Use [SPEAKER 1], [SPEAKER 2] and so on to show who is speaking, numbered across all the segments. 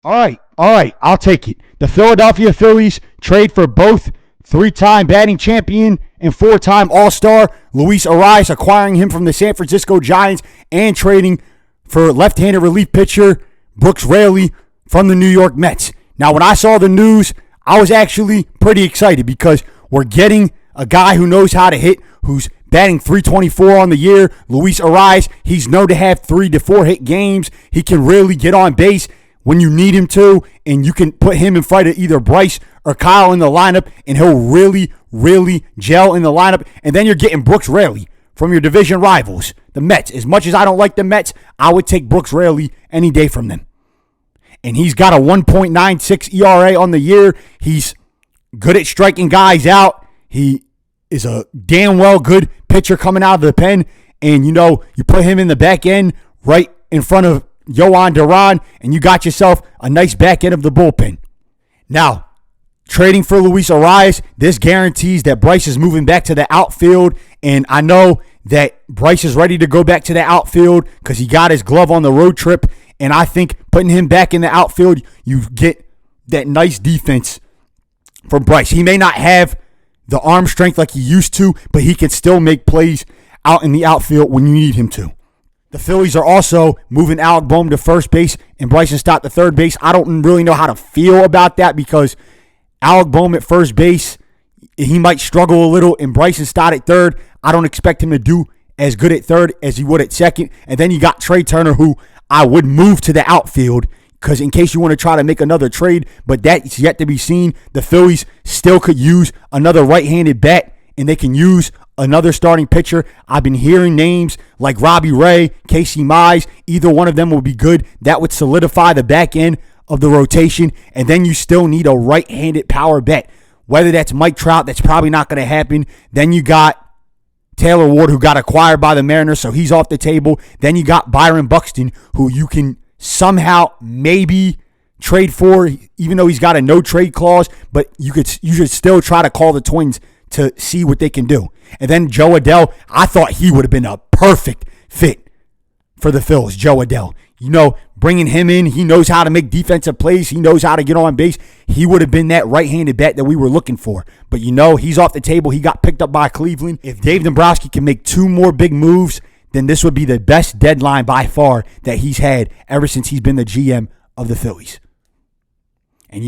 [SPEAKER 1] All right, I'll take it. The Philadelphia Phillies trade for both three-time batting champion and four-time All-Star Luis Arraez, acquiring him from the San Francisco Giants and trading for left-handed relief pitcher Brooks Raley from the New York Mets. Now, when I saw the news, I was actually pretty excited because we're getting a guy who knows how to hit, who's batting .324 on the year. Luis Arraez, he's known to have 3 to 4 hit games. He can really get on base when you need him to, and you can put him in front of either Bryce or Kyle in the lineup, and he'll really, really gel in the lineup. And then you're getting Brooks Raley from your division rivals, the Mets. As much as I don't like the Mets, I would take Brooks Raley any day from them. And he's got a 1.96 ERA on the year. He's good at striking guys out. He is a damn well good pitcher coming out of the pen. And, you put him in the back end right in front of Yohan Duran, and you got yourself a nice back end of the bullpen. Now, trading for Luis Arraez, this guarantees that Bryce is moving back to the outfield, and I know that Bryce is ready to go back to the outfield because he got his glove on the road trip, and I think putting him back in the outfield, you get that nice defense from Bryce. He may not have the arm strength like he used to, but he can still make plays out in the outfield when you need him to. The Phillies are also moving Alec Bohm to first base and Bryson Stott to third base. I don't really know how to feel about that because Alec Bohm at first base, he might struggle a little, and Bryson Stott at third, I don't expect him to do as good at third as he would at second. And then you got Trey Turner, who I would move to the outfield because in case you want to try to make another trade, but that's yet to be seen. The Phillies still could use another right-handed bat, and they can use another starting pitcher. I've been hearing names like Robbie Ray, Casey Mize. Either one of them will be good. That would solidify the back end of the rotation. And then you still need a right-handed power bat. Whether that's Mike Trout, that's probably not going to happen. Then you got Taylor Ward, who got acquired by the Mariners, so he's off the table. Then you got Byron Buxton, who you can somehow maybe trade for, even though he's got a no-trade clause. But you should still try to call the Twins to see what they can do. And then Joe Adell, I thought he would have been a perfect fit for the Phils, Joe Adell. Bringing him in, he knows how to make defensive plays. He knows how to get on base. He would have been that right-handed bat that we were looking for. But he's off the table. He got picked up by Cleveland. If Dave Dombrowski can make 2 more big moves, then this would be the best deadline by far that he's had ever since he's been the GM of the Phillies. And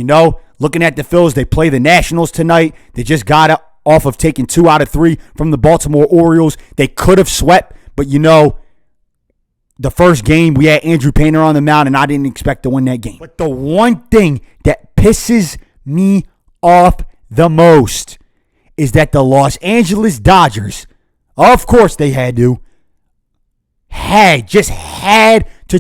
[SPEAKER 1] looking at the Phils, they play the Nationals tonight. They just got off of taking 2 out of 3 from the Baltimore Orioles. They could have swept, but the first game we had Andrew Painter on the mound, and I didn't expect to win that game. But the one thing that pisses me off the most is that the Los Angeles Dodgers, of course they had to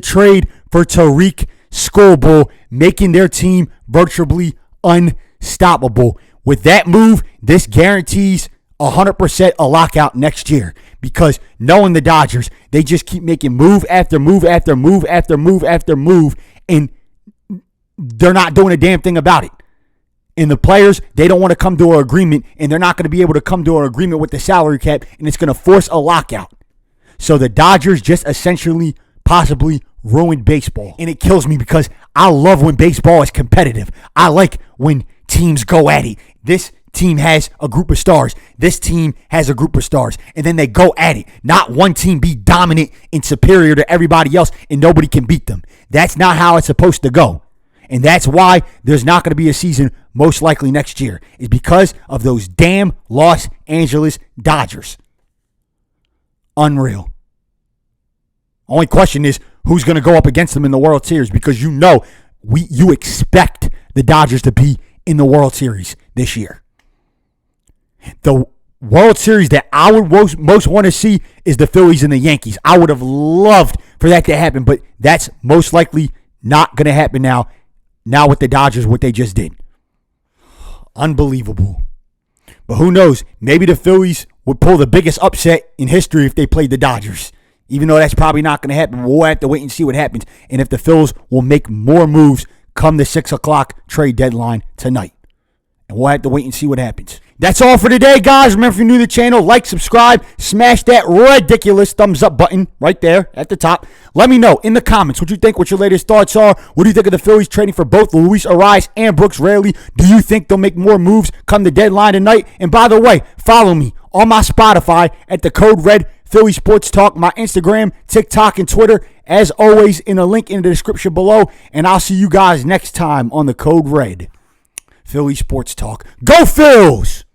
[SPEAKER 1] trade for Tariq Skubal, making their team virtually unstoppable. With that move, this guarantees 100% a lockout next year because knowing the Dodgers, they just keep making move after move after move after move after move, and they're not doing a damn thing about it. And the players, they don't want to come to an agreement, and they're not going to be able to come to an agreement with the salary cap, and it's going to force a lockout. So the Dodgers just essentially possibly ruined baseball. And it kills me because I love when baseball is competitive. I like when teams go at it. This team has a group of stars. This team has a group of stars. And then they go at it. Not one team be dominant and superior to everybody else and nobody can beat them. That's not how it's supposed to go. And that's why there's not going to be a season most likely next year. Is because of those damn Los Angeles Dodgers. Unreal. Only question is who's going to go up against them in the World Series, because you expect the Dodgers to be in the World Series this year. The World Series that I would most want to see is the Phillies and the Yankees. I would have loved for that to happen, but that's most likely not going to happen now with the Dodgers, what they just did. Unbelievable. But who knows? Maybe the Phillies would pull the biggest upset in history if they played the Dodgers. Even though that's probably not going to happen. We'll have to wait and see what happens. And if the Phils will make more moves come the 6 o'clock trade deadline tonight. And we'll have to wait and see what happens. That's all for today, guys. Remember, if you're new to the channel, like, subscribe, smash that ridiculous thumbs up button right there at the top. Let me know in the comments what you think, what your latest thoughts are. What do you think of the Phillies trading for both Luis Arraez and Brooks Raley? Do you think they'll make more moves come the deadline tonight? And by the way, follow me on my Spotify at the Code Red Philly Sports Talk, my Instagram, TikTok, and Twitter, as always, in a link in the description below. And I'll see you guys next time on the Code Red Philly Sports Talk. Go Phils!